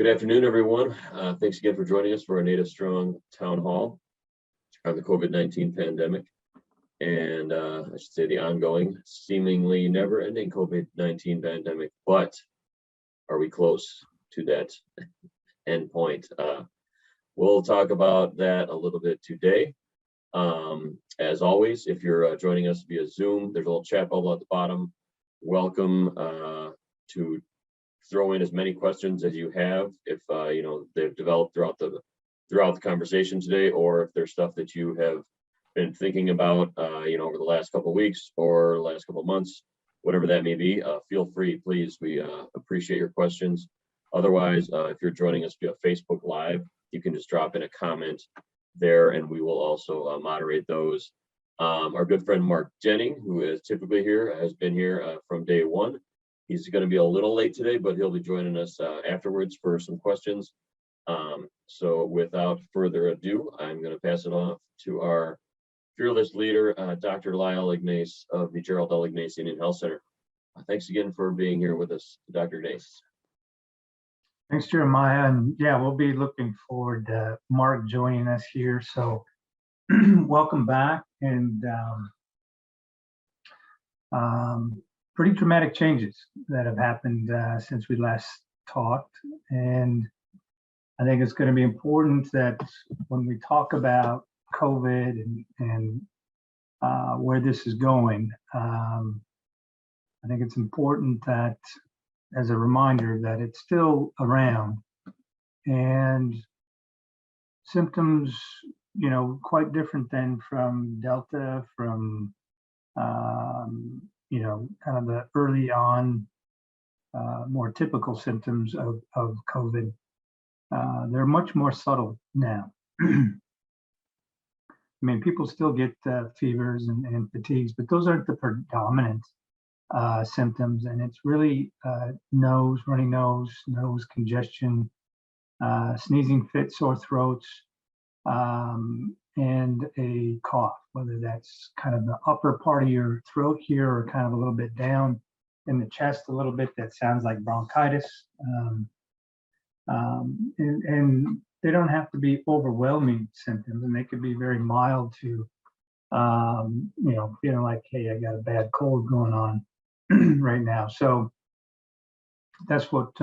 Good afternoon, everyone. Thanks again for joining us for our Native Strong Town Hall on the COVID-19 pandemic. And I should say the ongoing, seemingly never-ending COVID-19 pandemic. But are we close to that end point? We'll talk about that a little bit today. As always, if you're joining us via Zoom, there's a little chat bubble at the bottom. Welcome to throw in as many questions as you have, if they've developed throughout the conversation today, or if there's stuff that you have been thinking about over the last couple of weeks or last couple of months, whatever that may be. Feel free, please. We appreciate your questions. Otherwise, if you're joining us via Facebook Live, you can just drop in a comment there, and we will also moderate those. Our good friend Mark Jennings, who is typically here, has been here from day one. He's going to be a little late today, but he'll be joining us afterwards for some questions. So without further ado, I'm going to pass it off to our fearless leader, Dr. Lyle Ignace of the Gerald L. Ignace Indian Health Center. Thanks again for being here with us, Dr. Ignace. Thanks, Jeremiah. And yeah, we'll be looking forward to Mark joining us here. So welcome back. And pretty dramatic changes that have happened since we last talked. And I think it's going to be important that when we talk about COVID and where this is going, I think it's important that, as a reminder, that it's still around, and symptoms, quite different than from Delta, from kind of the early on, more typical symptoms of COVID. They're much more subtle now. I mean, people still get fevers and fatigues, but those aren't the predominant symptoms. And it's really runny nose, nose congestion, sneezing fit, sore throats, and a cough, whether that's kind of the upper part of your throat here or kind of a little bit down in the chest a little bit. That sounds like bronchitis. And they don't have to be overwhelming symptoms, and they could be very mild to, feeling like, hey, I got a bad cold going on right now. So that's what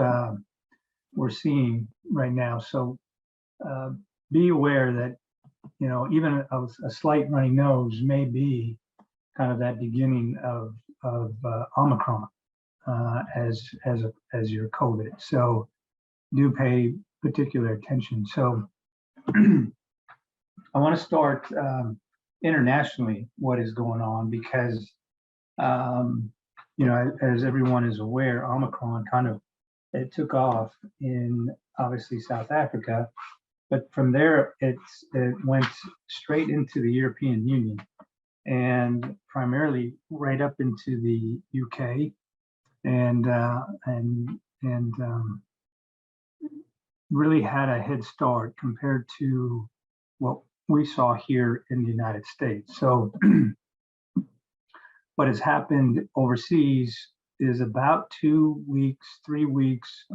we're seeing right now. So be aware that, even a slight runny nose may be kind of that beginning of Omicron as your COVID. So do pay particular attention. So I want to start internationally what is going on, because as everyone is aware, Omicron it took off in obviously South Africa, but from there it went straight into the European Union, and primarily right up into the UK, and really had a head start compared to what we saw here in the United States. So what has happened overseas is about 2 weeks, 3 weeks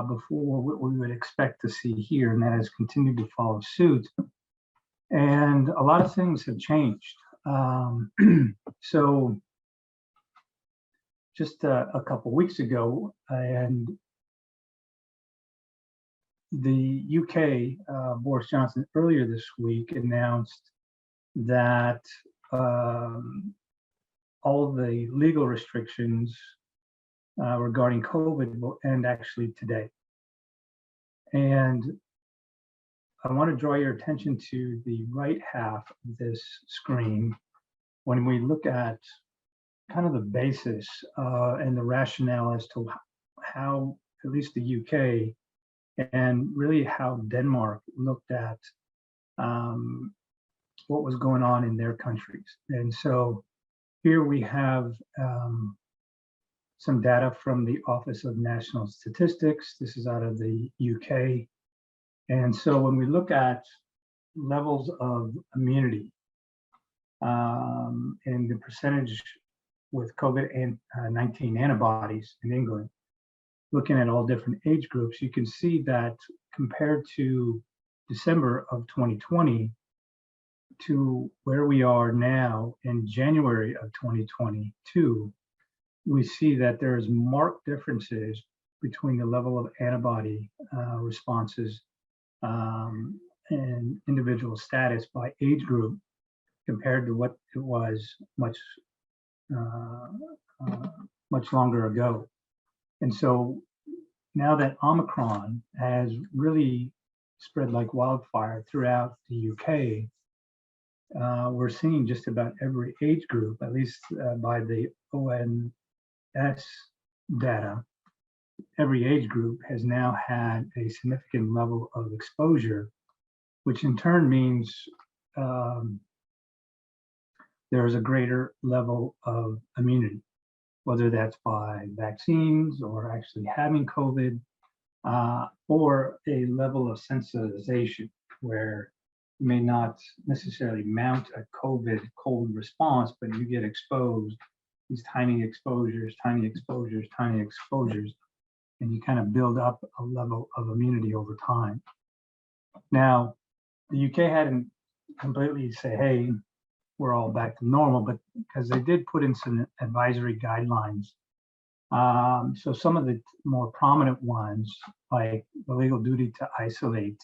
before what we would expect to see here, and that has continued to follow suit. And a lot of things have changed. So just a couple weeks ago, and the UK, Boris Johnson, earlier this week announced that all the legal restrictions regarding COVID will end actually today. And I want to draw your attention to the right half of this screen when we look at kind of the basis and the rationale as to how at least the UK and really how Denmark looked at what was going on in their countries. And so here we have some data from the Office of National Statistics. This is out of the UK. And so when we look at levels of immunity and the percentage with COVID-19 antibodies in England, looking at all different age groups, you can see that compared to December of 2020 to where we are now in January of 2022, we see that there's marked differences between the level of antibody responses and individual status by age group compared to what it was much longer ago. And so now that Omicron has really spread like wildfire throughout the UK, we're seeing just about every age group, at least by the ONS data, every age group has now had a significant level of exposure, which in turn means there's a greater level of immunity, whether that's by vaccines or actually having COVID, or a level of sensitization where you may not necessarily mount a COVID cold response, but you get exposed, these tiny exposures, tiny exposures, tiny exposures, and you kind of build up a level of immunity over time. Now, the UK hadn't completely say, hey, we're all back to normal, but because they did put in some advisory guidelines. So some of the more prominent ones, like the legal duty to isolate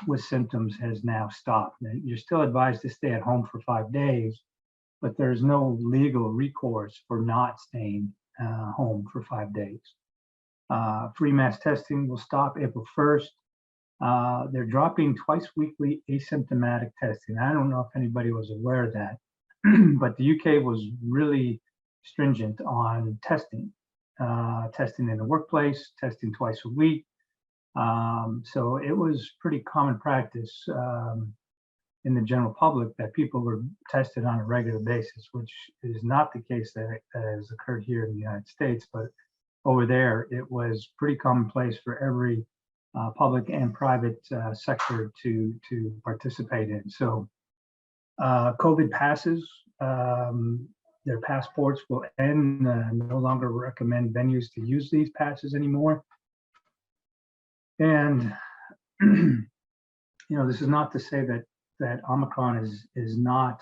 with symptoms, has now stopped. You're still advised to stay at home for 5 days, but there's no legal recourse for not staying home for 5 days. Free mass testing will stop April 1st. They're dropping twice weekly asymptomatic testing. I don't know if anybody was aware of that, but the UK was really stringent on testing, testing in the workplace, testing twice a week. So it was pretty common practice in the general public that people were tested on a regular basis, which is not the case that has occurred here in the United States, but over there, it was pretty commonplace for every public and private sector to participate in. So COVID passes, their passports will end, no longer recommend venues to use these passes anymore. And, this is not to say that Omicron is not,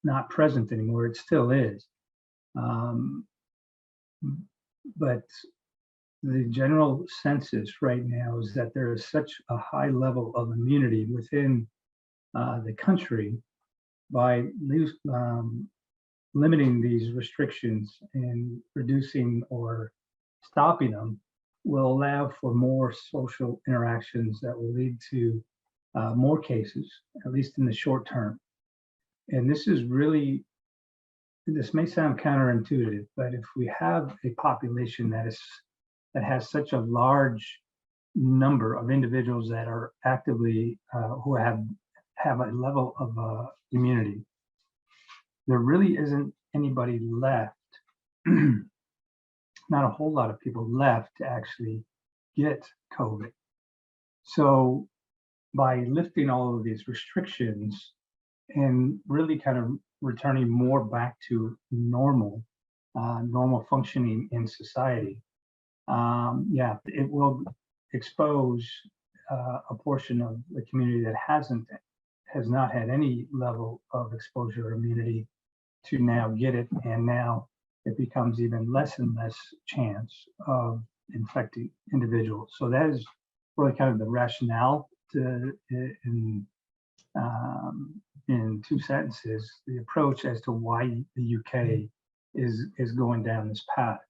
not present anymore. It still is. But the general census right now is that there is such a high level of immunity within the country by limiting these restrictions and reducing or stopping them will allow for more social interactions that will lead to more cases, at least in the short term. And this may sound counterintuitive, but if we have a population that has such a large number of individuals that are actively who have a level of immunity, there really isn't anybody left, not a whole lot of people left to actually get COVID. So by lifting all of these restrictions and really kind of returning more back to normal functioning in society, it will expose a portion of the community that has not had any level of exposure or immunity to now get it, and now it becomes even less and less chance of infecting individuals. So that is really kind of the rationale in 2 sentences, the approach as to why the UK is going down this path.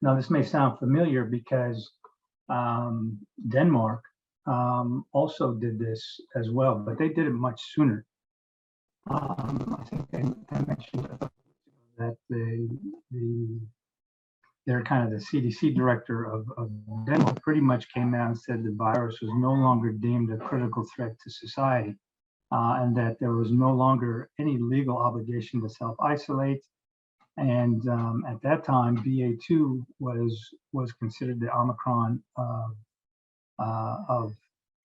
Now, this may sound familiar because Denmark also did this as well, but they did it much sooner. I think I mentioned that they're kind of the CDC director of Denmark pretty much came out and said the virus was no longer deemed a critical threat to society, and that there was no longer any legal obligation to self-isolate. And at that time, BA2 was considered the Omicron of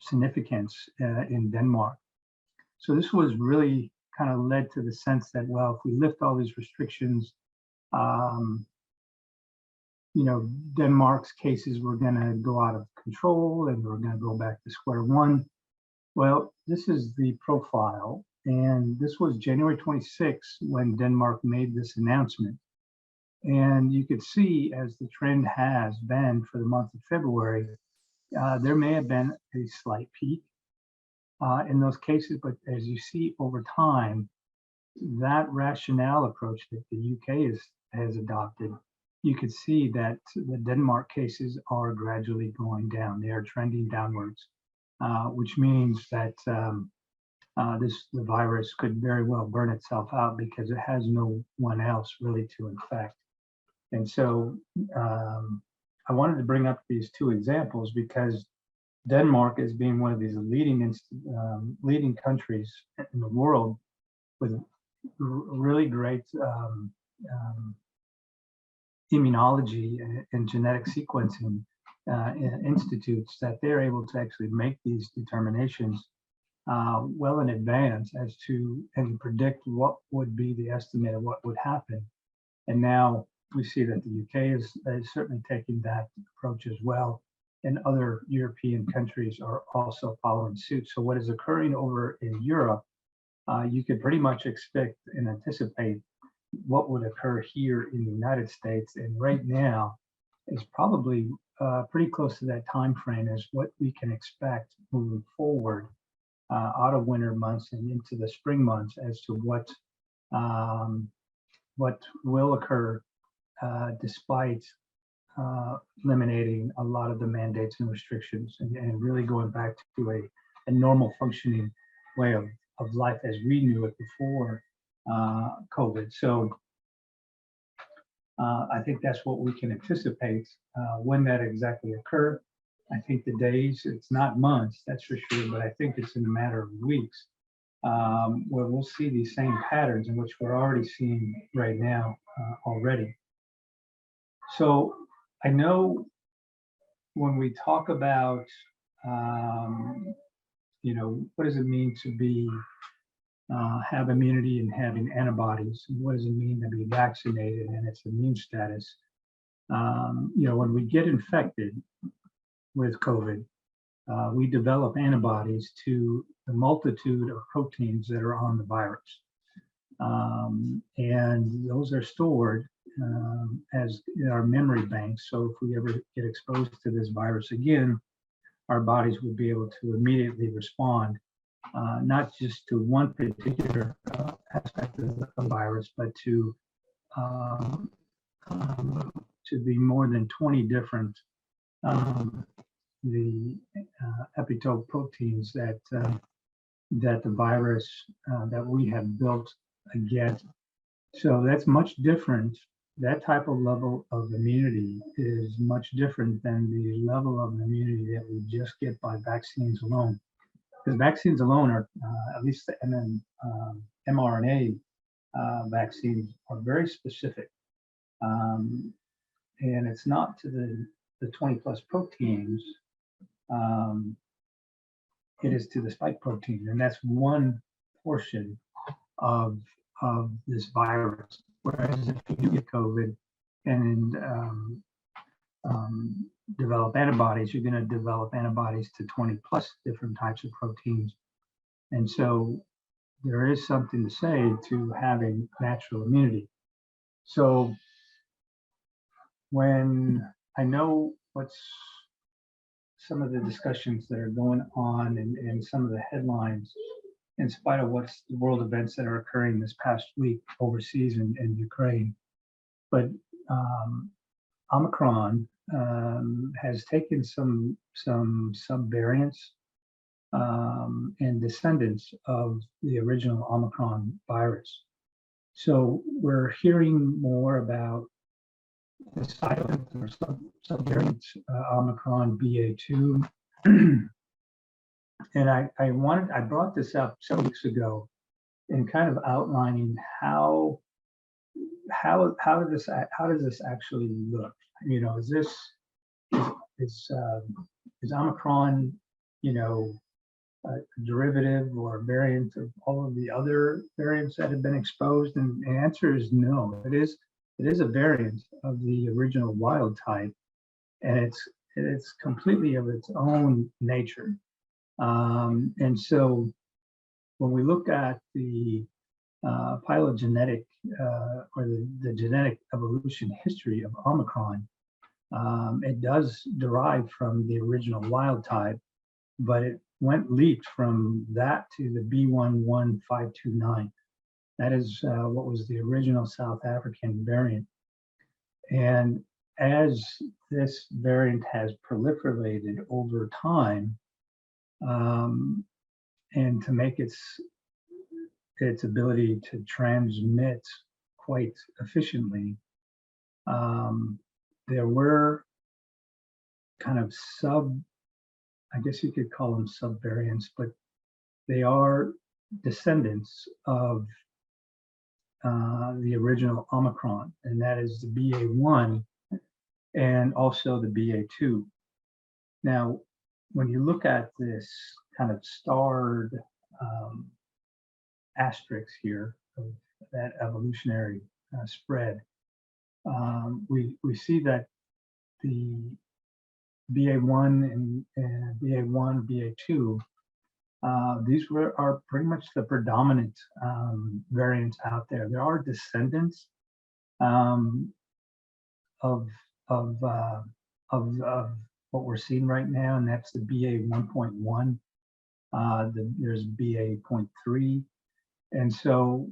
significance in Denmark. So this was really kind of led to the sense that, well, if we lift all these restrictions, Denmark's cases were going to go out of control and we're going to go back to square one. Well, this is the profile, and this was January 26th when Denmark made this announcement. And you could see, as the trend has been for the month of February, there may have been a slight peak in those cases, but as you see over time, that rationale approach that the UK has adopted, you could see that the Denmark cases are gradually going down. They are trending downwards, which means that the virus could very well burn itself out because it has no one else really to infect. And so I wanted to bring up these two examples because Denmark, as being one of these leading countries in the world with really great immunology and genetic sequencing institutes, that they're able to actually make these determinations well in advance as to and predict what would be the estimate of what would happen. And now we see that the UK is certainly taking that approach as well, and other European countries are also following suit. So what is occurring over in Europe, you could pretty much expect and anticipate what would occur here in the United States. And right now is probably pretty close to that time frame as what we can expect moving forward out of winter months and into the spring months as to what will occur despite eliminating a lot of the mandates and restrictions and really going back to a normal functioning way of life as we knew it before COVID. So I think that's what we can anticipate when that exactly occur. I think the days, it's not months, that's for sure, but I think it's in a matter of weeks where we'll see these same patterns in which we're already seeing right now already. So I know when we talk about, what does it mean to be have immunity and having antibodies? What does it mean to be vaccinated and its immune status? When we get infected with COVID, we develop antibodies to the multitude of proteins that are on the virus. And those are stored as in our memory banks. So if we ever get exposed to this virus again, our bodies would be able to immediately respond, not just to one particular aspect of the virus, but to the more than 20 different epitope proteins that the virus that we have built against. So that's much different. That type of level of immunity is much different than the level of immunity that we just get by vaccines alone. Because vaccines alone are, at least the mRNA vaccines, are very specific. And it's not to the 20 plus proteins, it is to the spike protein. And that's one portion of this virus. Whereas if you do get COVID and develop antibodies, you're going to develop antibodies to 20 plus different types of proteins. And so there is something to say to having natural immunity. So when I know what's some of the discussions that are going on and some of the headlines, in spite of what's the world events that are occurring this past week overseas in Ukraine. But Omicron has taken some subvariants and descendants of the original Omicron virus. So we're hearing more about the silent or subvariant Omicron BA2. And I brought this up some weeks ago in kind of outlining how does this actually look? Is Omicron, a derivative or variant of all of the other variants that have been exposed? And the answer is no. It is a variant of the original wild type, and it's completely of its own nature. And so when we look at the phylogenetic or the genetic evolution history of Omicron, it does derive from the original wild type, but it leaped from that to the B11529. That is what was the original South African variant. And as this variant has proliferated over time, and to make its ability to transmit quite efficiently, there were kind of I guess you could call them subvariants, but they are descendants of the original Omicron, and that is the BA1 and also the BA2. Now, when you look at this kind of starred asterisk here of that evolutionary spread, we see that the BA1 and BA1, BA2, these are pretty much the predominant variants out there. There are descendants of what we're seeing right now, and that's the BA 1.1. There's BA 0.3, and so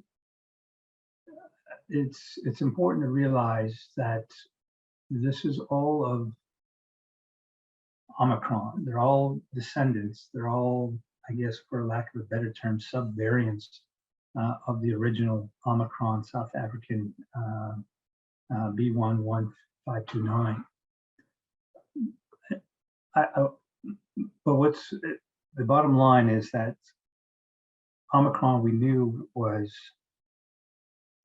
it's important to realize that this is all of Omicron. They're all descendants. They're all, I guess, for lack of a better term, subvariants of the original Omicron South African B11529. But what's the bottom line is that Omicron we knew was,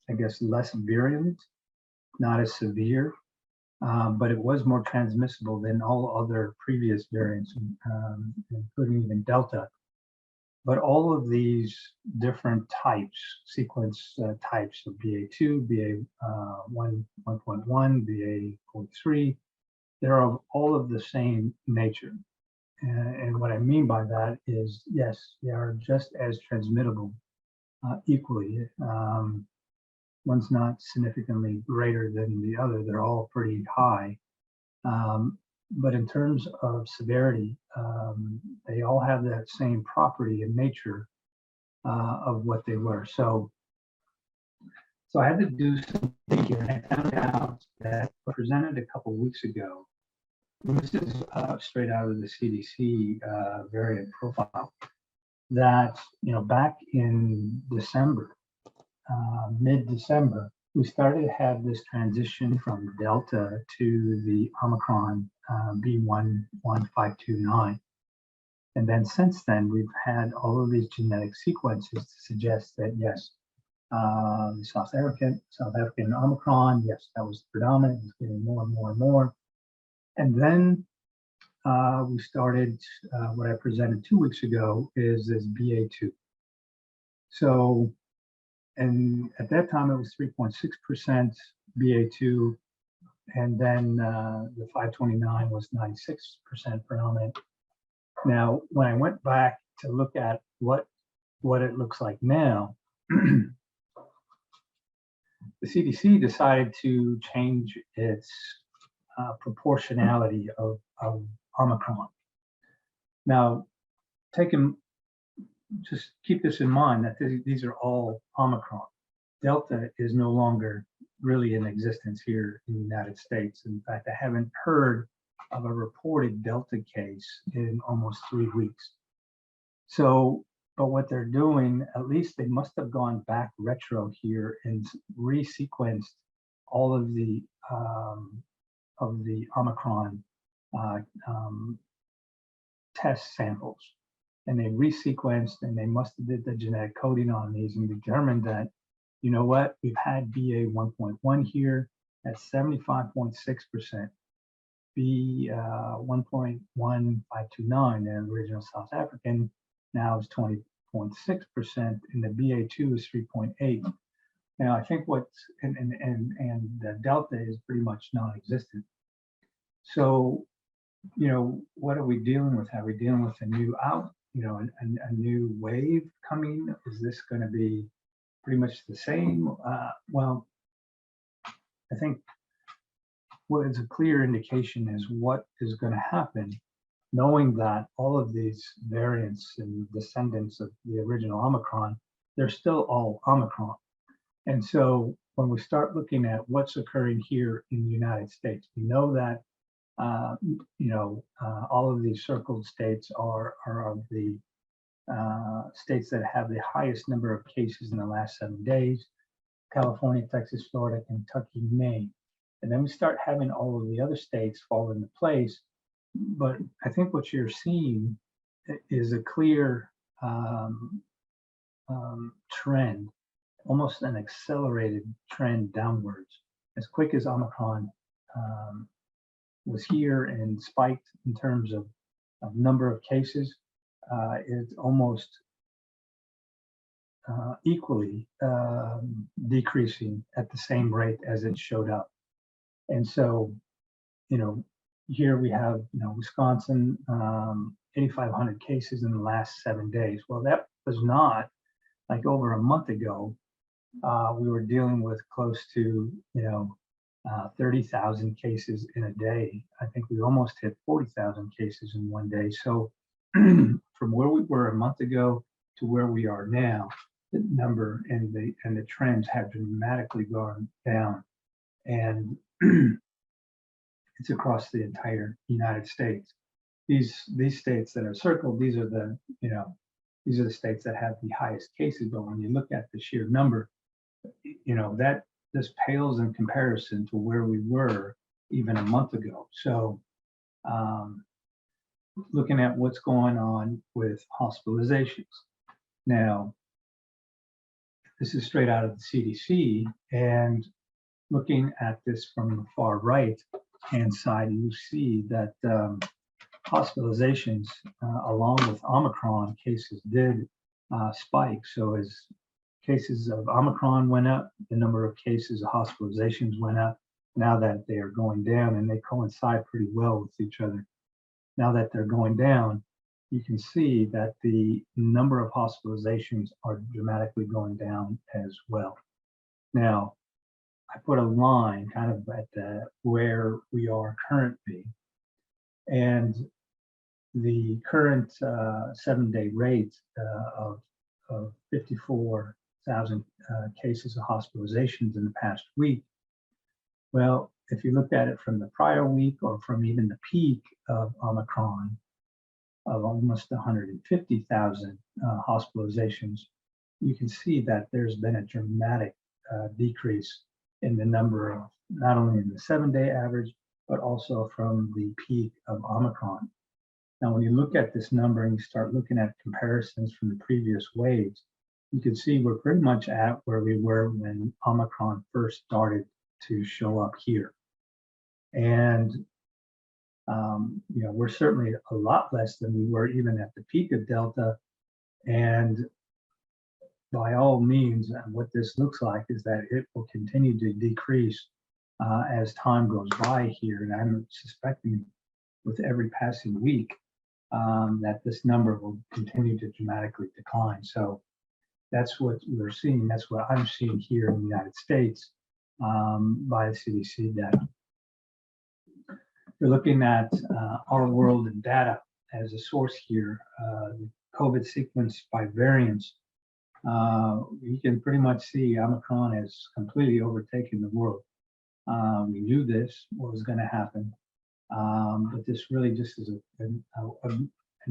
I guess, less virulent, not as severe, but it was more transmissible than all other previous variants, including even Delta. But all of these different types, sequence types of BA2, BA1, 1.1, BA 0.3, they're all of the same nature. And what I mean by that is, yes, they are just as transmittable equally. One's not significantly greater than the other. They're all pretty high. But in terms of severity, they all have that same property and nature of what they were. So I had to do some thinking, and I found out that presented a couple of weeks ago. This is straight out of the CDC variant profile. That back in December, mid-December, we started to have this transition from Delta to the Omicron B11529. And then since then, we've had all of these genetic sequences to suggest that, yes, the South African Omicron, yes, that was predominant. It's getting more and more and more. And then we started, what I presented 2 weeks ago is this BA2. So, and at that time it was 3.6% BA2, and then the 529 was 96% predominant. Now, when I went back to look at what it looks like now, the CDC decided to change its proportionality of Omicron. Now, just keep this in mind that these are all Omicron. Delta is no longer really in existence here in the United States. In fact, I haven't heard of a reported Delta case in almost 3 weeks. So, but what they're doing, at least they must have gone back retro here and resequenced all of the Omicron test samples. And they resequenced, and they must have did the genetic coding on these and determined that, you know what, we've had BA 1.1 here at 75.6%, B 1.1529, the original South African, now is 20.6%, and the BA2 is 3.8. Now, I think and the Delta is pretty much non-existent. So, what are we dealing with? Are we dealing with a new a new wave coming? Is this going to be pretty much the same? Well, I think what is a clear indication is what is going to happen, knowing that all of these variants and descendants of the original Omicron, they're still all Omicron. And so when we start looking at what's occurring here in the United States, we know that all of these circled states are of the states that have the highest number of cases in the last 7 days: California, Texas, Florida, Kentucky, Maine. And then we start having all of the other states fall into place. But I think what you're seeing is a clear trend, almost an accelerated trend downwards. As quick as Omicron was here and spiked in terms of number of cases, it's almost equally decreasing at the same rate as it showed up. And so, here we have, Wisconsin, 8,500 cases in the last 7 days. Well, that was not like over a month ago. We were dealing with close to, 30,000 cases in a day. I think we almost hit 40,000 cases in one day. So from where we were a month ago to where we are now, the number and the trends have dramatically gone down. And it's across the entire United States. These states that are circled, these are the states that have the highest cases. But when you look at the sheer number, that this pales in comparison to where we were even a month ago. So looking at what's going on with hospitalizations. Now, this is straight out of the CDC, and looking at this from the far right hand side, you see that hospitalizations along with Omicron cases did spike. So as cases of Omicron went up, the number of cases of hospitalizations went up. Now that they are going down, and they coincide pretty well with each other. Now that they're going down, you can see that the number of hospitalizations are dramatically going down as well. Now, I put a line kind of at where we are currently, and the current 7-day rate of 54,000 cases of hospitalizations in the past week. Well, if you looked at it from the prior week or from even the peak of Omicron of almost 150,000 hospitalizations, you can see that there's been a dramatic decrease in the number of, not only in the 7-day average, but also from the peak of Omicron. Now, when you look at this number and you start looking at comparisons from the previous waves, you can see we're pretty much at where we were when Omicron first started to show up here. And, we're certainly a lot less than we were even at the peak of Delta. And by all means, what this looks like is that it will continue to decrease as time goes by here. And I'm suspecting with every passing week that this number will continue to dramatically decline. So that's what we're seeing. That's what I'm seeing here in the United States by the CDC data. We're looking at our world in data as a source here, the COVID sequence by variants. You can pretty much see Omicron has completely overtaken the world. We knew this, what was going to happen, but this really just is an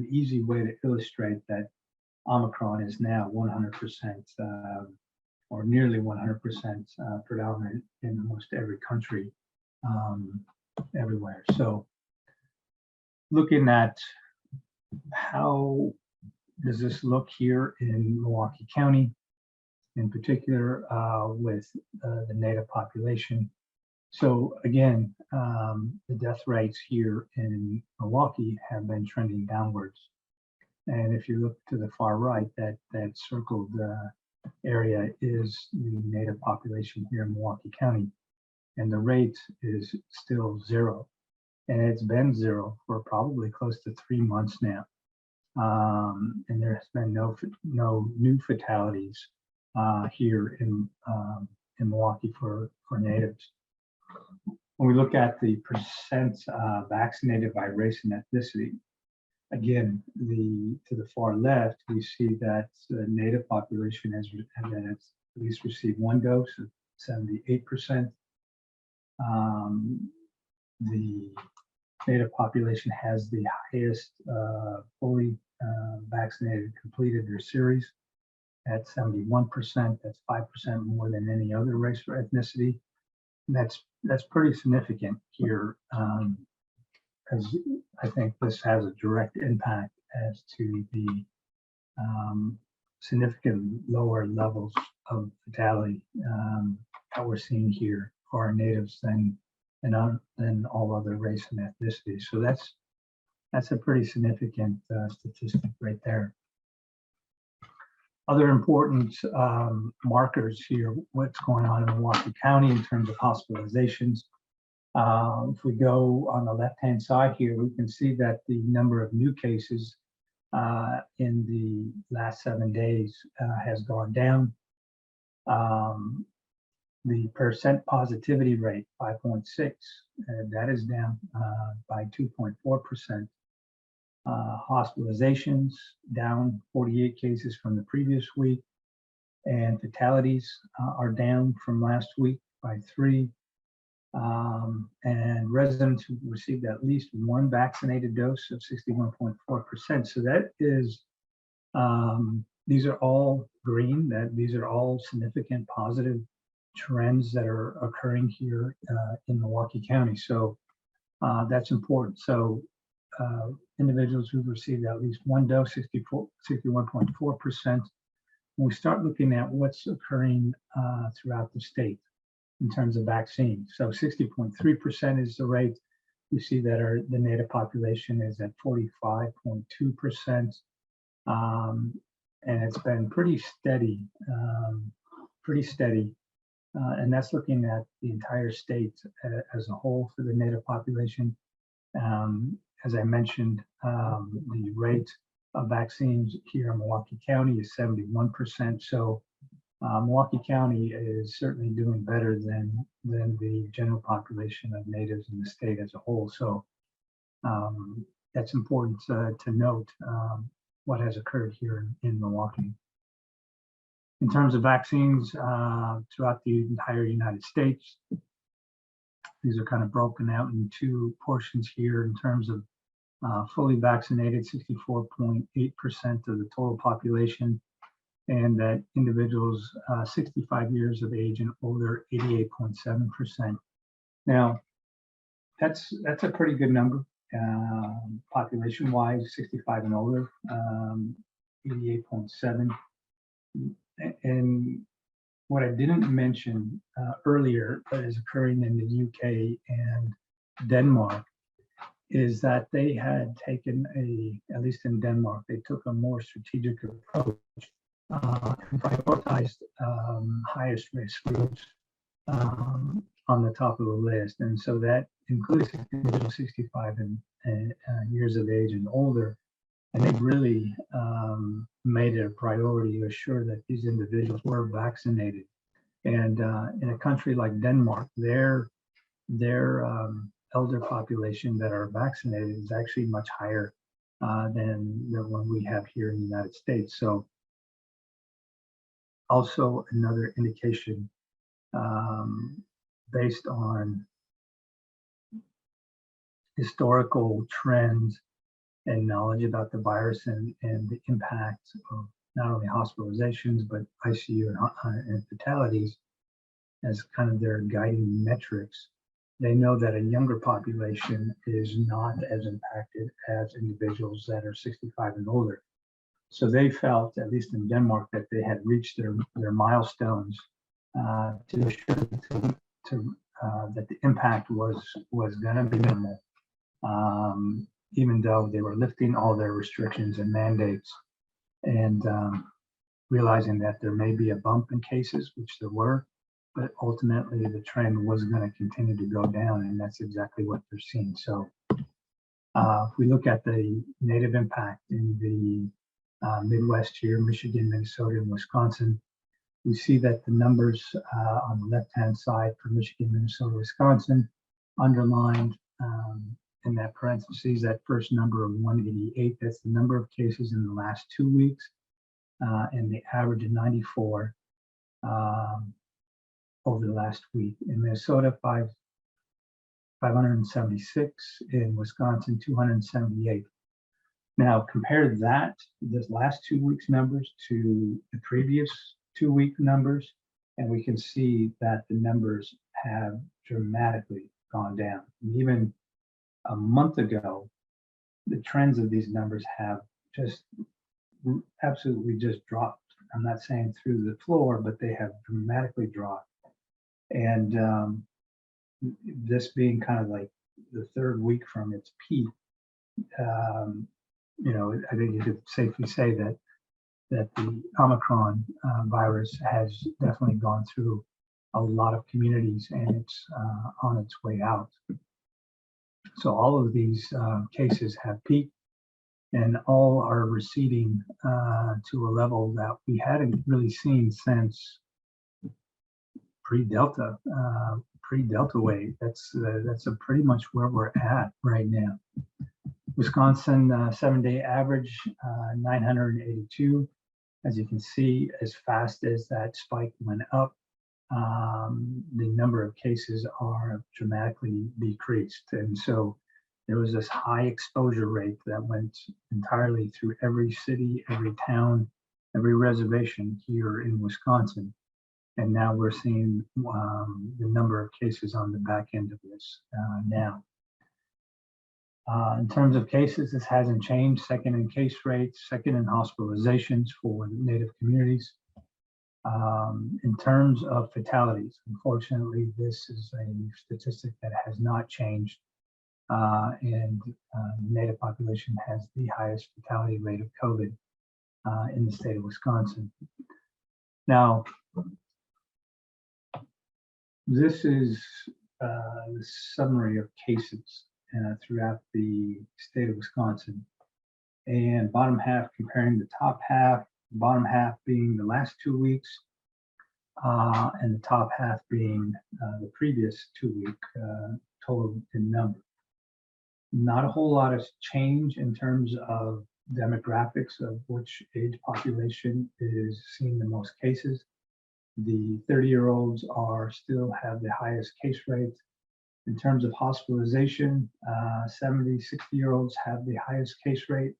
easy way to illustrate that Omicron is now 100% or nearly 100% predominant in almost every country, everywhere. So looking at how does this look here in Milwaukee County, in particular with the Native population. So again, the death rates here in Milwaukee have been trending downwards. And if you look to the far right, that circled area is the native population here in Milwaukee County. And the rate is still 0. And it's been 0 for probably close to 3 months now. And there has been no new fatalities here in Milwaukee for natives. When we look at the percent vaccinated by race and ethnicity, again, to the far left, we see that the native population has at least received 1 dose of 78%. The native population has the highest fully vaccinated completed their series at 71%. That's 5% more than any other race or ethnicity. And that's pretty significant here, because I think this has a direct impact as to the significant lower levels of fatality that we're seeing here for our natives than all other race and ethnicity. So that's a pretty significant statistic right there. Other important markers here, what's going on in Milwaukee County in terms of hospitalizations. If we go on the left-hand side here, we can see that the number of new cases in the last 7 days has gone down. The percent positivity rate, 5.6, that is down by 2.4%. Hospitalizations down 48 cases from the previous week, and fatalities are down from last week by 3. And residents who received at least 1 vaccinated dose of 61.4%. So that is, these are all green, that these are all significant positive trends that are occurring here in Milwaukee County. So that's important. So individuals who've received at least 1 dose, 61.4%. When we start looking at what's occurring throughout the state in terms of vaccines, so 60.3% is the rate. We see that the native population is at 45.2%, and it's been pretty steady, and that's looking at the entire state as a whole for the native population. As I mentioned, the rate of vaccines here in Milwaukee County is 71%. So Milwaukee County is certainly doing better than the general population of natives in the state as a whole. So that's important to note what has occurred here in Milwaukee. In terms of vaccines throughout the entire United States, these are kind of broken out in 2 portions here in terms of fully vaccinated, 64.8% of the total population, and that individuals 65 years of age and older, 88.7%. Now, that's a pretty good number, population-wise, 65 and older, 88.7. And what I didn't mention earlier, but is occurring in the UK and Denmark, is that they had taken at least in Denmark, they took a more strategic approach and prioritized highest risk groups on the top of the list. And so that includes individuals 65 and years of age and older. And they really made it a priority to assure that these individuals were vaccinated. And in a country like Denmark, their elder population that are vaccinated is actually much higher than the one we have here in the United States. So also another indication based on historical trends and knowledge about the virus and the impact of not only hospitalizations, but ICU and fatalities as kind of their guiding metrics. They know that a younger population is not as impacted as individuals that are 65 and older. So they felt, at least in Denmark, that they had reached their milestones to assure that the impact was going to be minimal. even though they were lifting all their restrictions and mandates, and realizing that there may be a bump in cases, which there were, but ultimately the trend was going to continue to go down, and that's exactly what they're seeing. So if we look at the native impact in the Midwest here, Michigan, Minnesota, and Wisconsin, we see that the numbers on the left-hand side for Michigan, Minnesota, Wisconsin, underlined in that parentheses, that first number of 188, that's the number of cases in the last 2 weeks, and the average of 94 over the last week. In Minnesota, 576, in Wisconsin, 278. Now, compare that, this last 2 weeks numbers to the previous 2 week numbers, and we can see that the numbers have dramatically gone down. And even a month ago, the trends of these numbers have just absolutely just dropped. I'm not saying through the floor, but they have dramatically dropped. And this being kind of like the third week from its peak, you know, I think you could safely say that the Omicron virus has definitely gone through a lot of communities, and it's on its way out. So all of these cases have peaked, and all are receding to a level that we hadn't really seen since pre-Delta wave. That's pretty much where we're at right now. Wisconsin 7-day average 982. As you can see, as fast as that spike went up, the number of cases are dramatically decreased. And so there was this high exposure rate that went entirely through every city, every town, every reservation here in Wisconsin. And now we're seeing the number of cases on the back end of this now. In terms of cases, this hasn't changed. Second in case rates, second in hospitalizations for Native communities. In terms of fatalities, unfortunately, this is a statistic that has not changed. And the Native population has the highest fatality rate of COVID in the state of Wisconsin. Now, this is the summary of cases throughout the state of Wisconsin. And bottom half comparing the top half, bottom half being the last 2 weeks, and the top half being the previous 2 week total in number. Not a whole lot of change in terms of demographics of which age population is seeing the most cases. The 30-year-olds still have the highest case rates. In terms of hospitalization, 70, 60-year-olds have the highest case rate.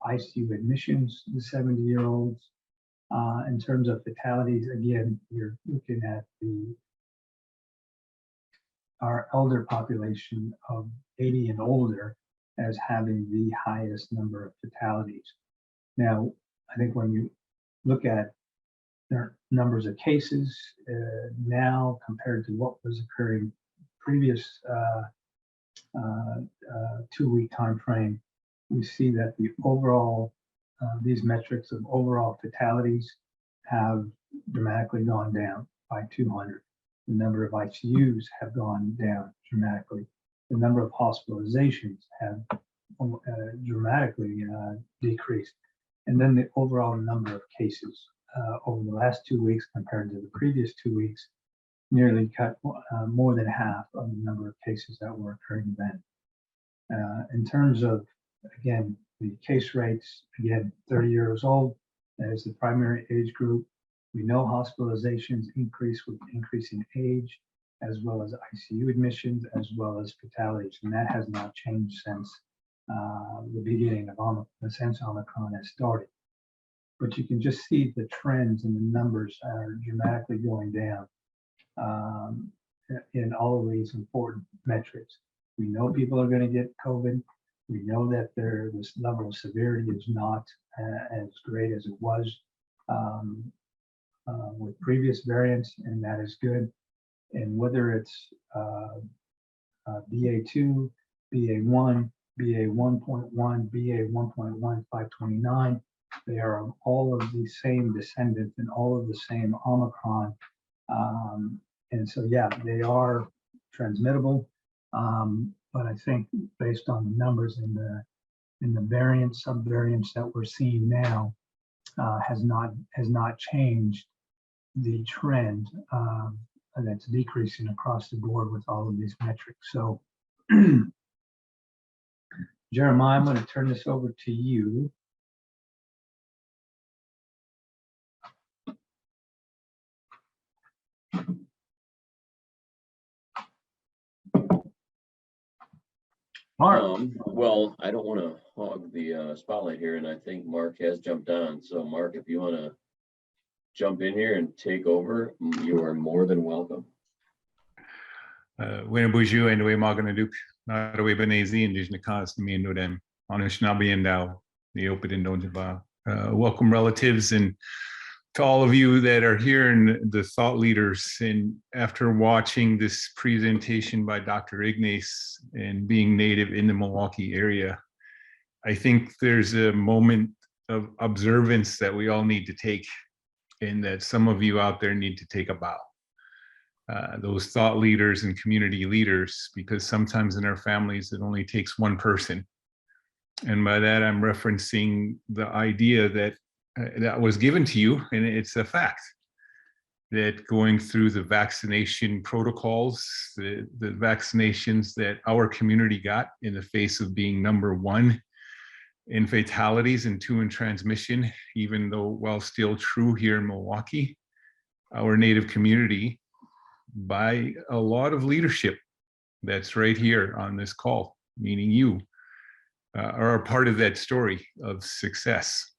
ICU admissions, the 70-year-olds. In terms of fatalities, again, you're looking at our elder population of 80 and older as having the highest number of fatalities. Now, I think when you look at their numbers of cases now compared to what was occurring previous 2 week time frame, we see that the overall these metrics of overall fatalities have dramatically gone down by 200. The number of ICUs have gone down dramatically. The number of hospitalizations have dramatically decreased. And then the overall number of cases over the last 2 weeks compared to the previous 2 weeks nearly cut more than half of the number of cases that were occurring then. In terms of, again, the case rates, again, 30 years old, that is the primary age group. We know hospitalizations increase with increasing age, as well as ICU admissions, as well as fatalities. And that has not changed since the beginning of Omicron, since Omicron has started. But you can just see the trends and the numbers are dramatically going down in all of these important metrics. We know people are going to get COVID. We know that this level of severity is not as great as it was with previous variants, and that is good. And whether it's BA2, BA1, BA 1.1, BA 1.1529. They are all of the same descendants and all of the same Omicron. And so, yeah, they are transmittable. But I think based on the numbers in the variants, subvariants that we're seeing now, has not changed the trend that's decreasing across the board with all of these metrics. So, Jeremiah, I'm going to turn this over to you. Mark. Well, I don't want to hog the spotlight here, and I think Mark has jumped on. So, Mark, if you want to jump in here and take over, you are more than welcome. Bueno, bonjour, and we are going to do not we benezi indigenous cause me no them onish nabi and now the open and don't welcome relatives and to all of you that are here and the thought leaders. And after watching this presentation by Dr. Ignace and being native in the Milwaukee area, I think there's a moment of observance that we all need to take, and that some of you out there need to take a bow. Those thought leaders and community leaders, because sometimes in our families, it only takes one person. And by that, I'm referencing the idea that that was given to you, and it's a fact, that going through the vaccination protocols, the vaccinations that our community got in the face of being number one in fatalities and two in transmission, even though while still true here in Milwaukee, our Native community, by a lot of leadership that's right here on this call, meaning you, are a part of that story of success,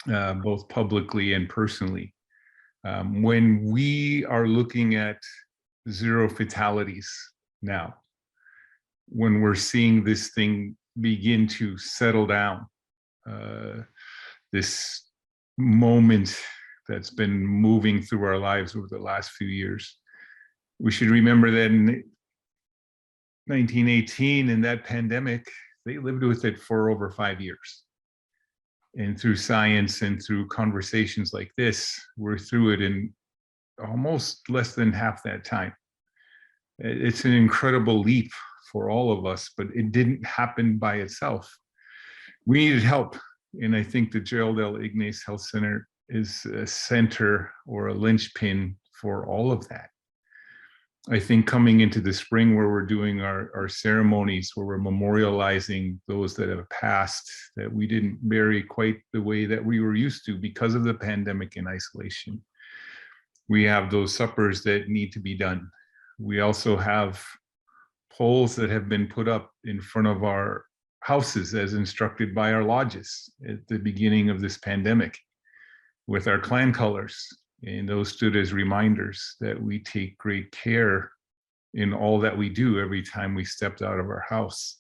both publicly and personally. When we are looking at zero fatalities now, when we're seeing this thing begin to settle down, this moment that's been moving through our lives over the last few years, we should remember that in 1918, in that pandemic, they lived with it for over 5 years. And through science and through conversations like this, we're through it in almost less than half that time. It's an incredible leap for all of us, but it didn't happen by itself. We needed help. And I think the Gerald L. Ignace Health Center is a center or a linchpin for all of that. I think coming into the spring, where we're doing our ceremonies, where we're memorializing those that have passed, that we didn't bury quite the way that we were used to because of the pandemic and isolation. We have those suppers that need to be done. We also have poles that have been put up in front of our houses as instructed by our lodges at the beginning of this pandemic with our clan colors. And those stood as reminders that we take great care in all that we do every time we stepped out of our house.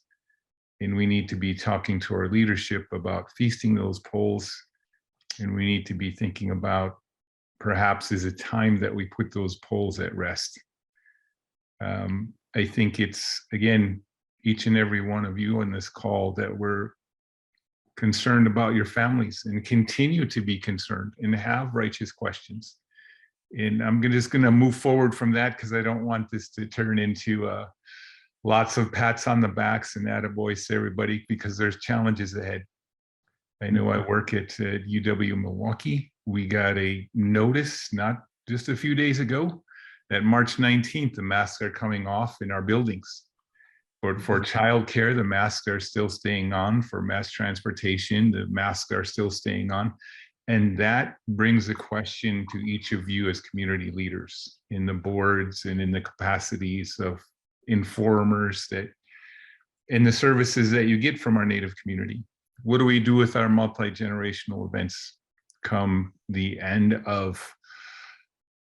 And we need to be talking to our leadership about feasting those poles. And we need to be thinking about perhaps is it time that we put those poles at rest. I think it's, again, each and every one of you on this call that we're concerned about your families and continue to be concerned and have righteous questions. And I'm just going to move forward from that because I don't want this to turn into lots of pats on the backs and attaboys to everybody, because there's challenges ahead. I know I work at UW Milwaukee. We got a notice not just a few days ago that March 19th, the masks are coming off in our buildings. But for childcare, the masks are still staying on. For mass transportation, the masks are still staying on. And that brings a question to each of you as community leaders in the boards and in the capacities of informers that in the services that you get from our Native community. What do we do with our multi-generational events come the end of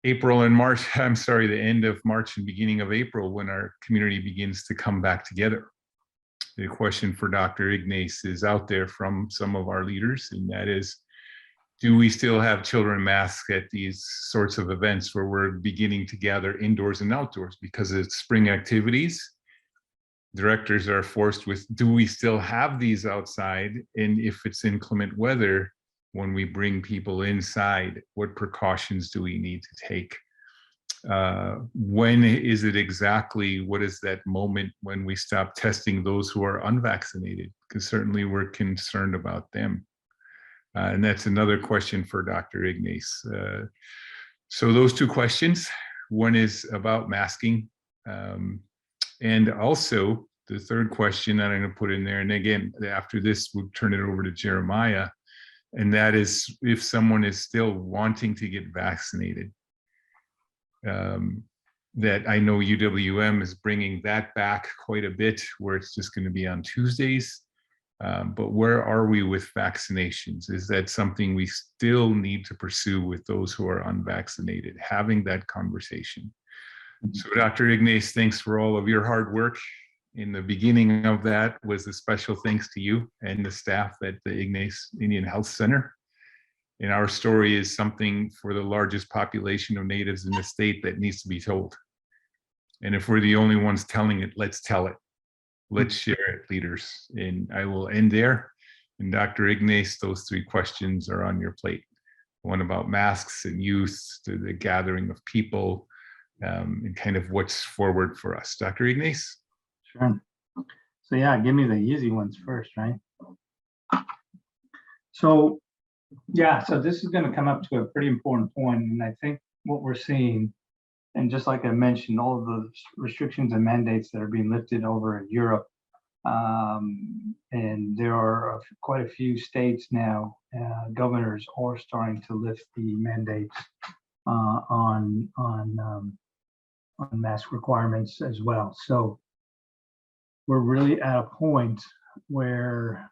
April and March, I'm sorry, the end of March and beginning of April, when our community begins to come back together? The question for Dr. Ignace is out there from some of our leaders, and that is, do we still have children masked at these sorts of events where we're beginning to gather indoors and outdoors because it's spring activities? directors are forced with, do we still have these outside? And if it's inclement weather, when we bring people inside, what precautions do we need to take? When is it exactly, what is that moment when we stop testing those who are unvaccinated? Because certainly we're concerned about them. And that's another question for Dr. Ignace. So those two questions, one is about masking. And also the third question that I'm going to put in there, and again, after this, we'll turn it over to Jeremiah, and that is if someone is still wanting to get vaccinated. That I know UWM is bringing that back quite a bit, where it's just going to be on Tuesdays. But where are we with vaccinations? Is that something we still need to pursue with those who are unvaccinated, having that conversation? So Dr. Ignace, thanks for all of your hard work. In the beginning of that was a special thanks to you and the staff at the Ignace Indian Health Center. And our story is something for the largest population of natives in the state that needs to be told. And if we're the only ones telling it, let's tell it. Let's share it, leaders. And I will end there. And Dr. Ignace, those three questions are on your plate. One about masks and youth, to the gathering of people, and kind of what's forward for us. Dr. Ignace? Sure. So yeah, give me the easy ones first, right? So yeah, so this is going to come up to a pretty important point, and I think what we're seeing, and just like I mentioned, all of the restrictions and mandates that are being lifted over in Europe, and there are quite a few states now, governors are starting to lift the mandates on mask requirements as well. So we're really at a point where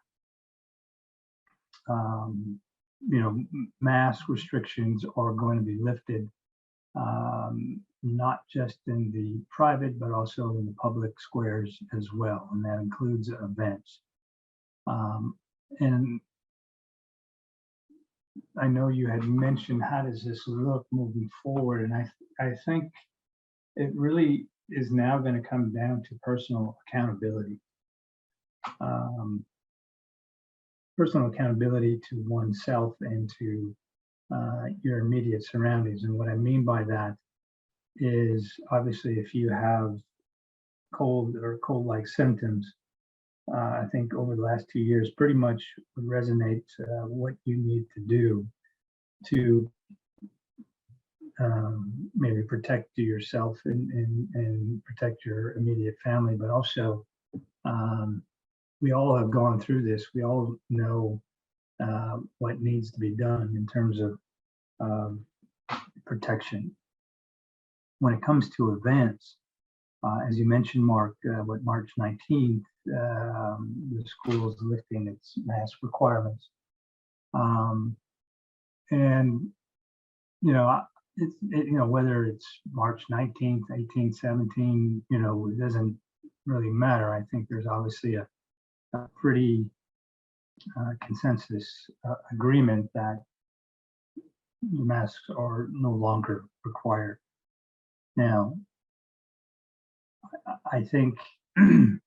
mask restrictions are going to be lifted, not just in the private, but also in the public squares as well, and that includes events. And I know you had mentioned, how does this look moving forward? And I think it really is now going to come down to personal accountability. Personal accountability to oneself and to your immediate surroundings. And what I mean by that is, obviously, if you have cold or cold-like symptoms, I think over the last 2 years pretty much would resonate what you need to do to maybe protect yourself and protect your immediate family, but also we all have gone through this. We all know what needs to be done in terms of protection. When it comes to events, as you mentioned, Mark, March 19th, the school is lifting its mask requirements. And, whether it's March 19th, 18th, 17th, it doesn't really matter. I think there's obviously a pretty consensus agreement that masks are no longer required. Now, I think when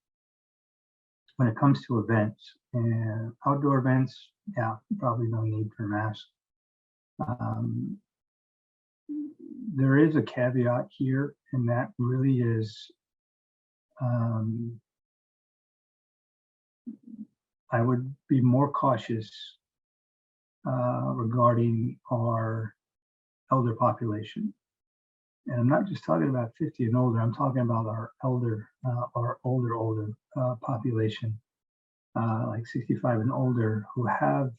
it comes to events and outdoor events, yeah, probably no need for masks. There is a caveat here, and that really is, I would be more cautious regarding our elder population. And I'm not just talking about 50 and older, I'm talking about our older population, like 65 and older, who have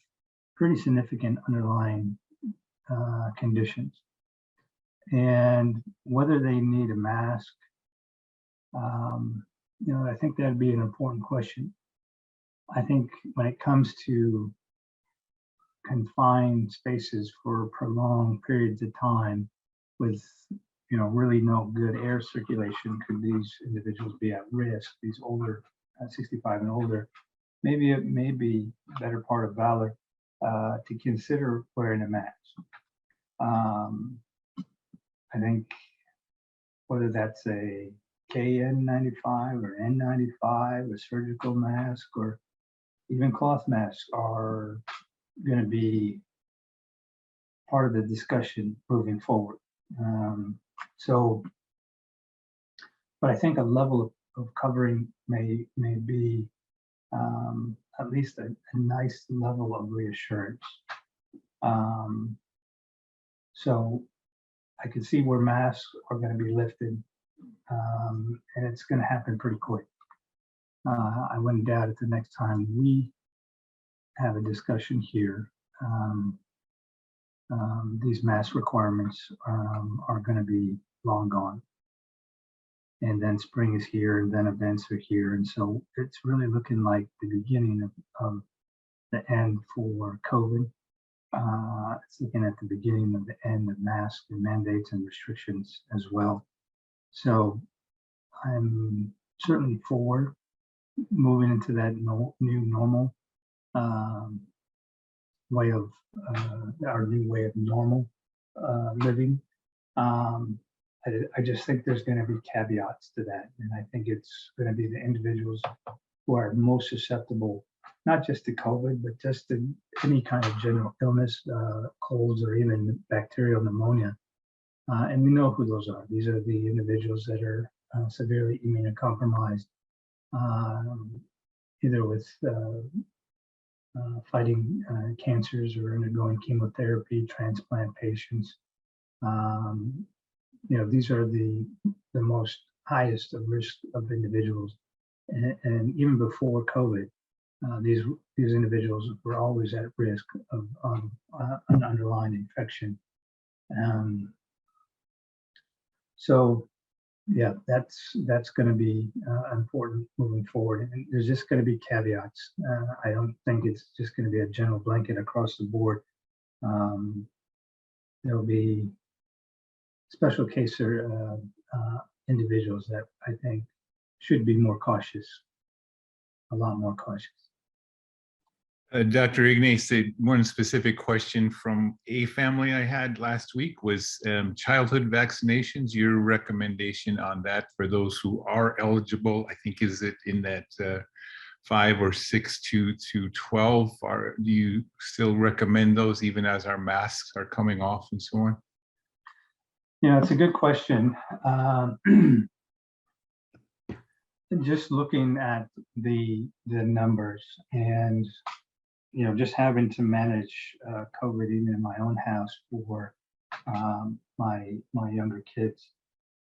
pretty significant underlying conditions. And whether they need a mask, I think that'd be an important question. I think when it comes to confined spaces for prolonged periods of time with really no good air circulation, could these individuals be at risk, these older 65 and older? Maybe it may be a better part of valor to consider wearing a mask. I think whether that's a KN95 or N95, a surgical mask, or even cloth masks are going to be part of the discussion moving forward. But I think a level of covering may be at least a nice level of reassurance. So I can see where masks are going to be lifted, and it's going to happen pretty quick. I wouldn't doubt it the next time we have a discussion here. These mask requirements are going to be long gone. And then spring is here, and then events are here. And so it's really looking like the beginning of the end for COVID. It's looking at the beginning of the end of masks and mandates and restrictions as well. So I'm certainly for moving into that new normal way of our new way of normal living. I just think there's going to be caveats to that, and I think it's going to be the individuals who are most susceptible, not just to COVID, but just to any kind of general illness, colds, or even bacterial pneumonia. And we know who those are. These are the individuals that are severely immunocompromised, either with fighting cancers or undergoing chemotherapy, transplant patients. These are the most highest of risk of individuals. And even before COVID, these individuals were always at risk of an underlying infection. So yeah, that's going to be important moving forward. And there's just going to be caveats. I don't think it's just going to be a general blanket across the board. There'll be special case individuals that I think should be more cautious, a lot more cautious. Dr. Ignace, one specific question from a family I had last week was childhood vaccinations, your recommendation on that for those who are eligible. I think, is it in that 5 or 6 to 12? Do you still recommend those even as our masks are coming off and so on? Yeah, it's a good question. Just looking at the numbers and just having to manage COVID even in my own house for my younger kids.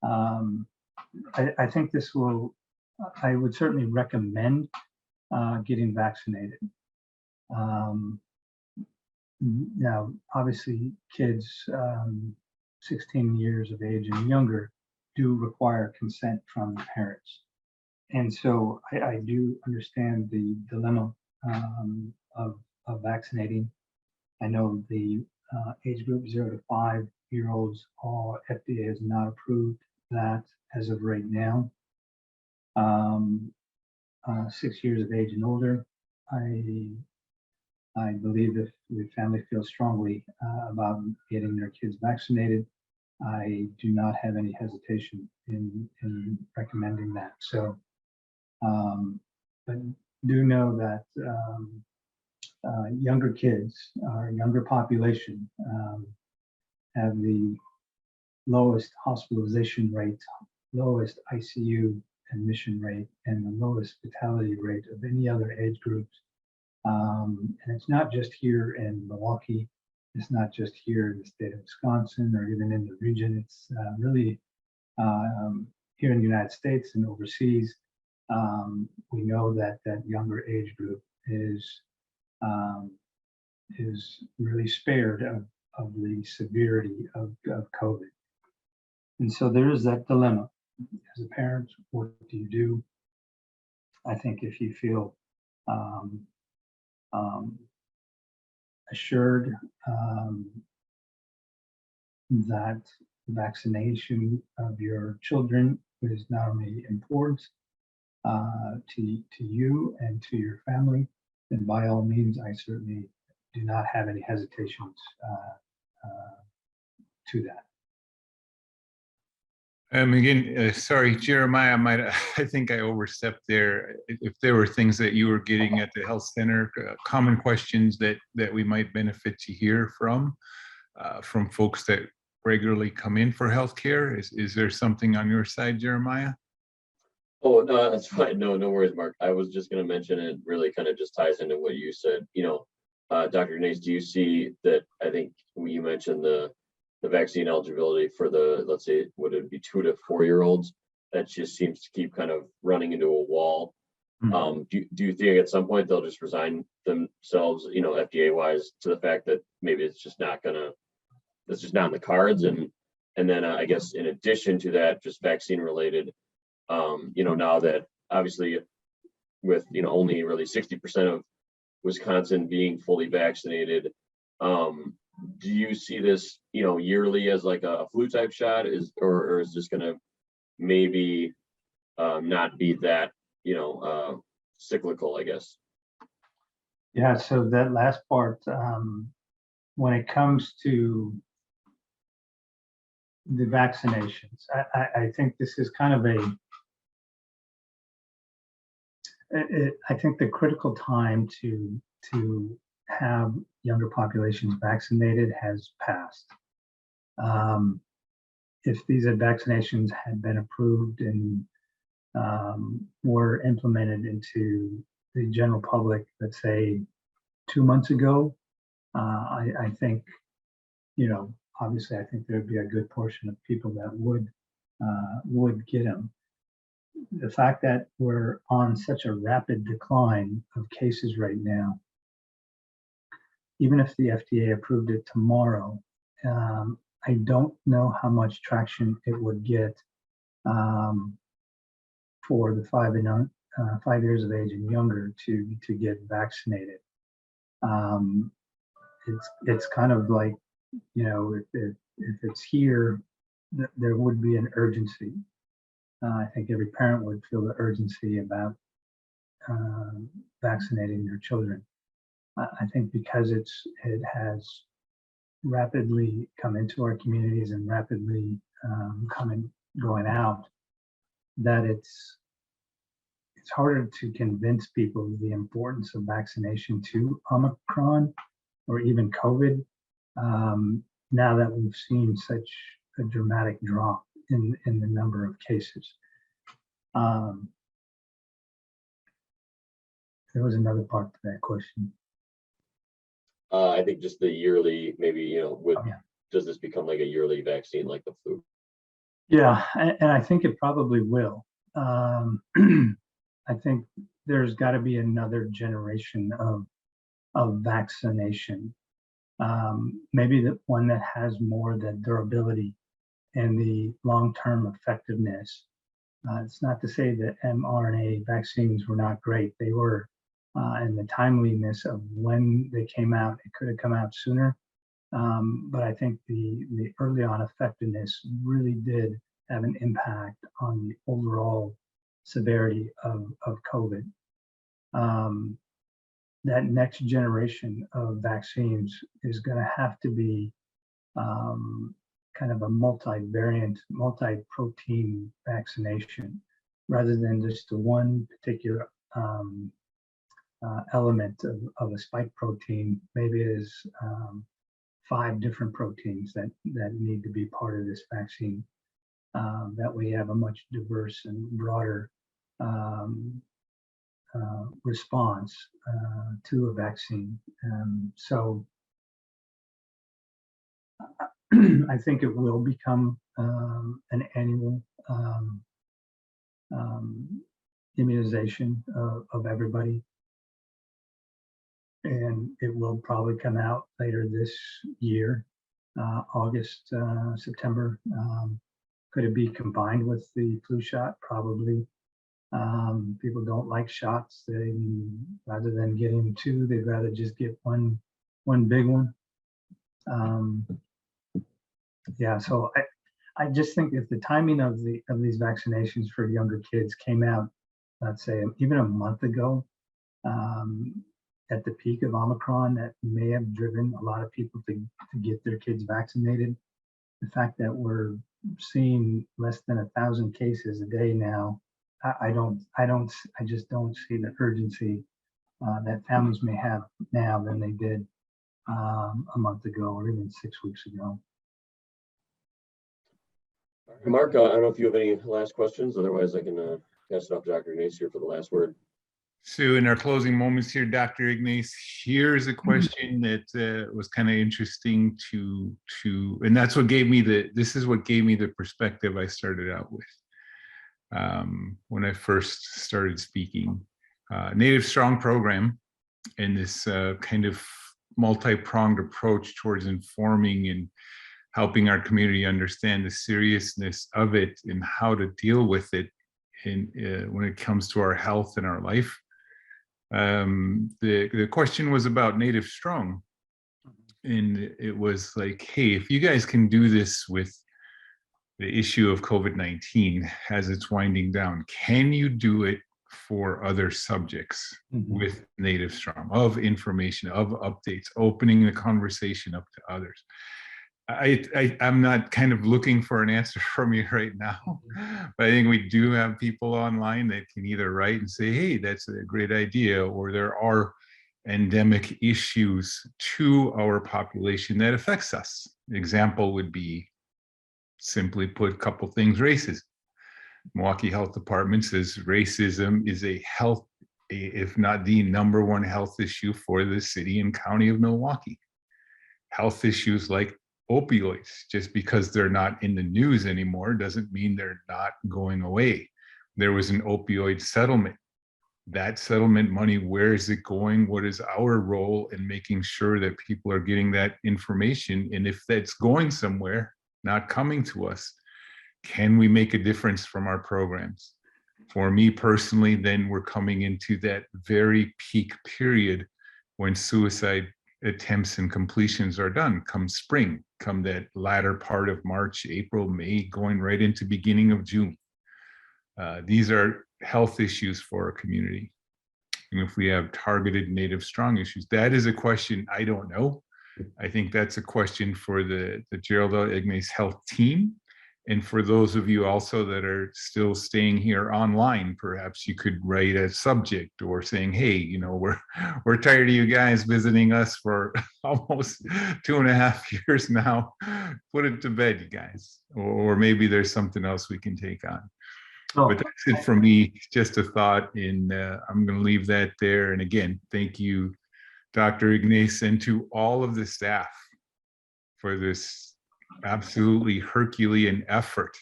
I think I would certainly recommend getting vaccinated. Now, obviously, kids 16 years of age and younger do require consent from the parents. And so I do understand the dilemma of vaccinating. I know the age group 0 to 5-year-olds, FDA has not approved that as of right now. 6 years of age and older, I believe if the family feels strongly about getting their kids vaccinated, I do not have any hesitation in recommending that. So, but do know that younger kids, our younger population, have the lowest hospitalization rate, lowest ICU admission rate, and the lowest fatality rate of any other age groups. And it's not just here in Milwaukee, it's not just here in the state of Wisconsin or even in the region, it's really here in the United States and overseas. We know that that younger age group is really spared of the severity of COVID. And so there is that dilemma. As a parent, what do you do? I think if you feel assured that vaccination of your children is not only important to you and to your family, then by all means, I certainly do not have any hesitations to that. Again, sorry, Jeremiah, I think I overstepped there. If there were things that you were getting at the health center, common questions that we might benefit to hear from folks that regularly come in for healthcare, is there something on your side, Jeremiah? Oh, no, that's fine. No, no worries, Mark. I was just going to mention it really kind of just ties into what you said. Dr. Nace, do you see that? I think you mentioned the vaccine eligibility for the, let's say, would it be 2 to 4 year olds? That just seems to keep kind of running into a wall. Do you think at some point they'll just resign themselves, FDA wise, to the fact that maybe it's just not in the cards? And then I guess in addition to that, just vaccine related, now that obviously with, only really 60% of Wisconsin being fully vaccinated, do you see this, yearly as like a flu type shot, or is this going to maybe not be that, cyclical, I guess? Yeah, so that last part, when it comes to the vaccinations, I think this is kind of I think the critical time to have younger populations vaccinated has passed. If these vaccinations had been approved and were implemented into the general public, let's say 2 months ago, I think, obviously, I think there'd be a good portion of people that would get them. The fact that we're on such a rapid decline of cases right now, even if the FDA approved it tomorrow, I don't know how much traction it would get for the 5 years of age and younger to get vaccinated. It's kind of like, if it's here, there would be an urgency. I think every parent would feel the urgency about vaccinating their children. I think because it has rapidly come into our communities and rapidly going out, that it's harder to convince people of the importance of vaccination to Omicron or even COVID, now that we've seen such a dramatic drop in the number of cases. There was another part to that question. I think just the yearly, maybe, does this become like a yearly vaccine like the flu? Yeah, and I think it probably will. I think there's got to be another generation of vaccination. Maybe the one that has more the durability and the long-term effectiveness. It's not to say that mRNA vaccines were not great. They were, and the timeliness of when they came out, it could have come out sooner. But I think the early on effectiveness really did have an impact on the overall severity of COVID. That next generation of vaccines is going to have to be kind of a multivariant, multi-protein vaccination, rather than just the one particular element of a spike protein. Maybe it is 5 different proteins that need to be part of this vaccine. That we have a much diverse and broader response to a vaccine. So I think it will become an annual immunization of everybody. And it will probably come out later this year, August, September. Could it be combined with the flu shot? Probably. People don't like shots. They, rather than getting 2, they'd rather just get one big one. Yeah, so I just think if the timing of these vaccinations for younger kids came out, let's say even a month ago, at the peak of Omicron, that may have driven a lot of people to get their kids vaccinated. The fact that we're seeing less than 1,000 cases a day now, I just don't see the urgency that families may have now than they did a month ago or even 6 weeks ago. Mark, I don't know if you have any last questions. Otherwise, I can pass it off to Dr. Ignace here for the last word. So in our closing moments here, Dr. Ignace, here's a question that was kind of interesting and that's what gave me this is what gave me the perspective I started out with when I first started speaking. Native Strong program and this kind of multi-pronged approach towards informing and helping our community understand the seriousness of it and how to deal with it when it comes to our health and our life. The question was about Native Strong, and it was like, hey, if you guys can do this with the issue of COVID-19 as it's winding down, can you do it for other subjects with Native Strong, of information, of updates, opening the conversation up to others? I'm not kind of looking for an answer from you right now, but I think we do have people online that can either write and say, hey, that's a great idea, or there are endemic issues to our population that affects us. An example would be, simply put, a couple things: racism. Milwaukee Health Department says racism is if not the #1 health issue for the city and county of Milwaukee. Health issues like opioids, just because they're not in the news anymore doesn't mean they're not going away. There was an opioid settlement. That settlement money, where is it going? What is our role in making sure that people are getting that information? And if that's going somewhere, not coming to us, can we make a difference from our programs? For me personally, then we're coming into that very peak period when suicide attempts and completions are done, come spring, come that latter part of March, April, May, going right into beginning of June. These are health issues for our community. And if we have targeted Native Strong issues, that is a question I don't know. I think that's a question for the Gerald L. Ignace Health team. And for those of you also that are still staying here online, perhaps you could write a subject or saying, hey, you know, we're tired of you guys visiting us for almost 2.5 years now. Put it to bed, you guys. Or maybe there's something else we can take on. Oh. But that's it for me, just a thought, and I'm going to leave that there. And again, thank you, Dr. Ignace, and to all of the staff for this absolutely Herculean effort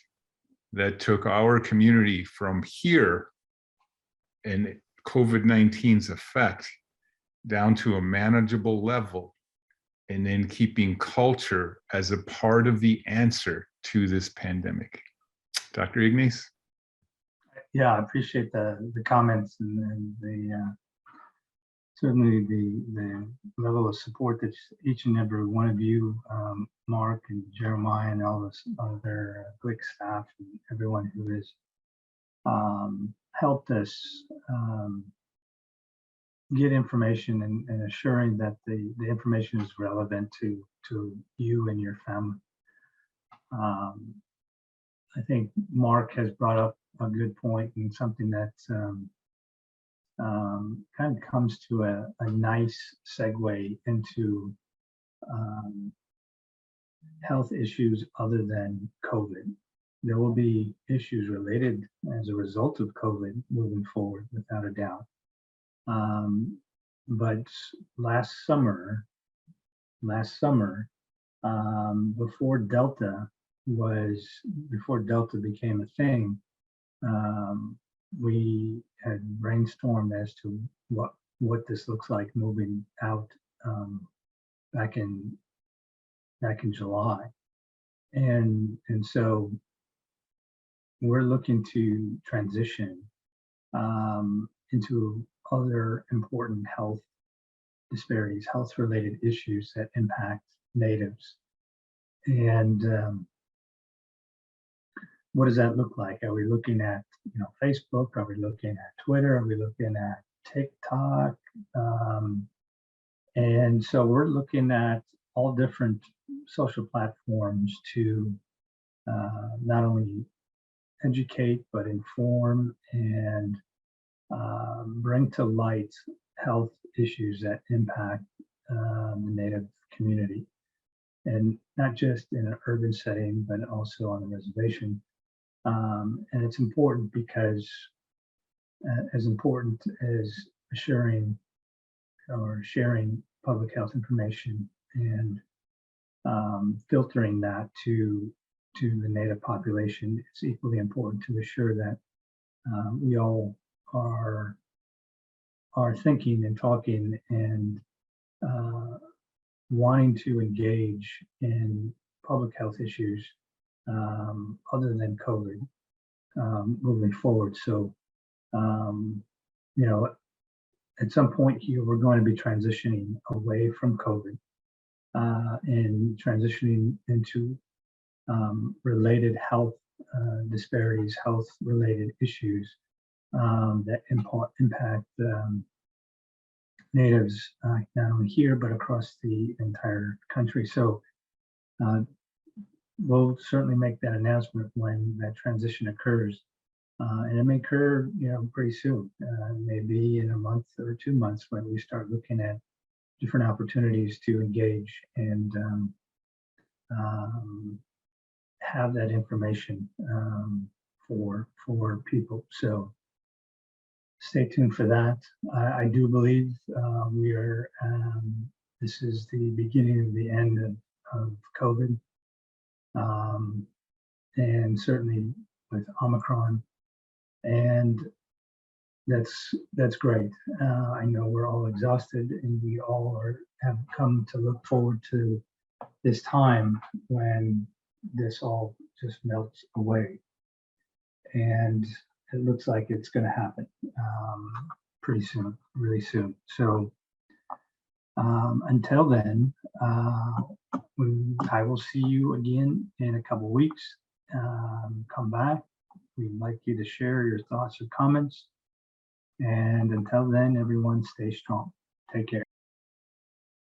that took our community from here and COVID-19's effect down to a manageable level, and then keeping culture as a part of the answer to this pandemic. Dr. Ignace? Yeah, I appreciate the comments and the certainly the level of support that each and every one of you, Mark and Jeremiah and all this other Glick staff and everyone who has helped us get information and assuring that the information is relevant to you and your family. I think Mark has brought up a good point, and something that kind of comes to a nice segue into health issues other than COVID. There will be issues related as a result of COVID moving forward, without a doubt. But last summer, before Delta became a thing, we had brainstormed as to what this looks like moving out back in July, and so we're looking to transition into other important health disparities, health-related issues that impact natives. And what does that look like? Are we looking at Facebook? Are we looking at Twitter? Are we looking at TikTok? And so we're looking at all different social platforms to not only educate, but inform and bring to light health issues that impact the Native community. And not just in an urban setting, but also on the reservation. And it's important because as important as assuring or sharing public health information and filtering that to the Native population, it's equally important to assure that we all are thinking and talking and wanting to engage in public health issues other than COVID moving forward. So, you know, at some point here, we're going to be transitioning away from COVID and transitioning into related health disparities, health related issues that impact Natives not only here, but across the entire country. So we'll certainly make that announcement when that transition occurs. And it may occur, you know, pretty soon, maybe in a month or 2 months when we start looking at different opportunities to engage and have that information for people. So stay tuned for that. I do believe we are, this is the beginning of the end of COVID. And certainly with Omicron. And that's great. I know we're all exhausted and we all have come to look forward to this time when this all just melts away. And it looks like it's going to happen pretty soon, really soon. So until then, I will see you again in a couple weeks. Come back. We'd like you to share your thoughts or comments. And until then, everyone stay strong. Take care.